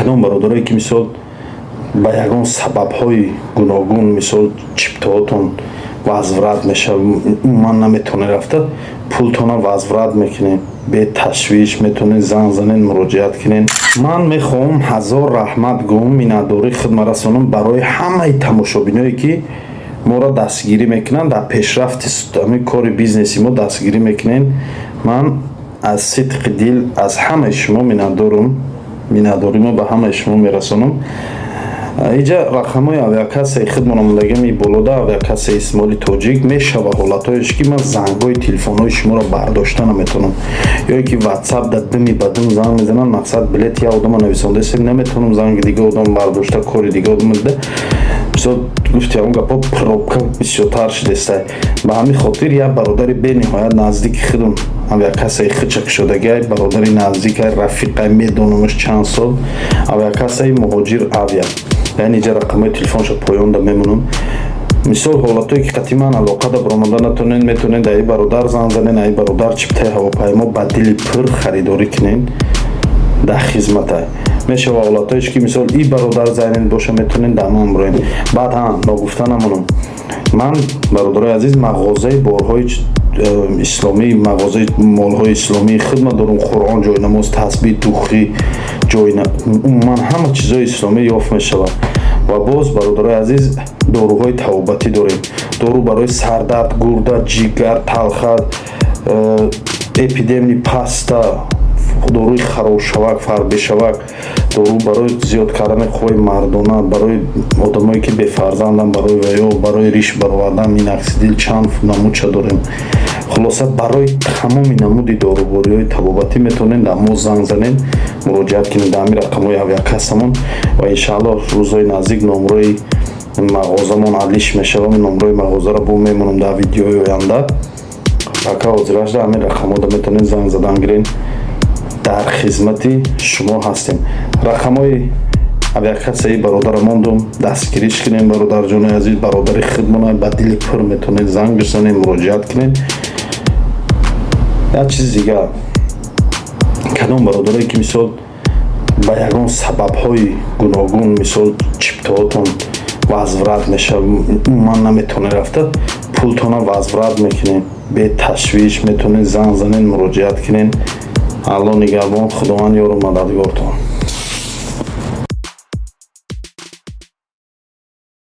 кадом бародарое ки мисол ба ягон сабабҳои гуногун мисол чиптаҳотон возврат мешавад, умуман наметавонед рафта пултона возврат мекунед бе ташвиш, метавонед занг занед, муроҷиат кунед. ман мехоҳам ҳазор раҳмат гӯям, миннатдорӣ хидмат расонам барои ҳамаи тамошобиное ки моро дастгирӣ мекунанд, дар пешрафти кори бизнеси мо дастгирӣ мекунед. ман аз сидқи дил аз ҳамаи шумо миннатдорам, миннатдоримо ба ҳамаи шумо мерасонам. اینجا رقم‌های авиакасияи хидматнамондагии болода авиакасияи Исмоили Тоҷик мешава ҳолатҳоеш ки ман зангҳои телефонҳои шуморо бардошта наметавонам, ё ки WhatsApp дар думи ба дум занг мезананд, мақсад билет я одама нависондааст, наметавонам занги дига одам бардошта кори дига одам дида. мисол гуфти он гапо пробка бисёртар шудааст. ба ҳамин хотир як бародари бениҳоят наздики худам авиакасияи хичакшодагӣ, бародари наздикай рафиқай медонамаш чанд сол, авиакасияи Муҳоҷир авиа. яъне ҷа рақамҳои телефоншо поёнда мемонам. мисол ҳолатое ки қати ман алоқада баромада натонед, метавонед дар бародар занг занед, ай бародар чиптаи ҳавопаймо ба дили пур харидорӣ кунед дар хизматай. мешава ҳолатоеш ки мисол и бародар занед боша, метавонед дар ман броед. баъд ногуфта намонам, ман бародарои азиз мағозаи борҳои исломӣ, мағозаи молҳои исломӣ хидмат дорам. қуръон, ҷойнамоз, тасбеҳ, духӣ, умуман ҳама чизои исломӣ ёфт мешавад. ва боз бародарои азиз доруҳои табобатӣ дорем. дору барои сардард, гурда, ҷигар, талхат, эпидемни паста, доруи харошавак, фарбешавак, дору барои зиёд кардани қувваи мардона, барои одамое ки бефарзанданд, барои ваё, барои риш баровардан, минақсидил чанд намудша дорем. хулоса барои тамоми намуди дорубориҳои табобатӣ метавонед дар мо занг занед, муроҷиат кунед дар ҳамин рақамҳои авиакассамон ва иншааллоҳ рӯзҳои наздик номрои мағозамон алиш мешавад. номрои мағозаро бо мемонам дар видеои оянда. ака ҳозирашда ҳамин рақамҳода метавонед занг задан гиред. дар хизмати шумо ҳастем. рақамҳои авиакасияи бародарамондум дастгириш кунед. бародарҷони азиз, бародари хидмона ба дили пур метавонед занг бизанед, муроҷиат кунед. як чизи дигар, кадом бародарое ки мисол ба ягон сабабҳои гуногун мисол чиптаҳотон возврат мешавад, умуман наметавонед рафта пултона возврат мекунед бе ташвиш, метавонед занг занед, муроҷиат кунед. алло нигарбон, худованд ёру мададгортон.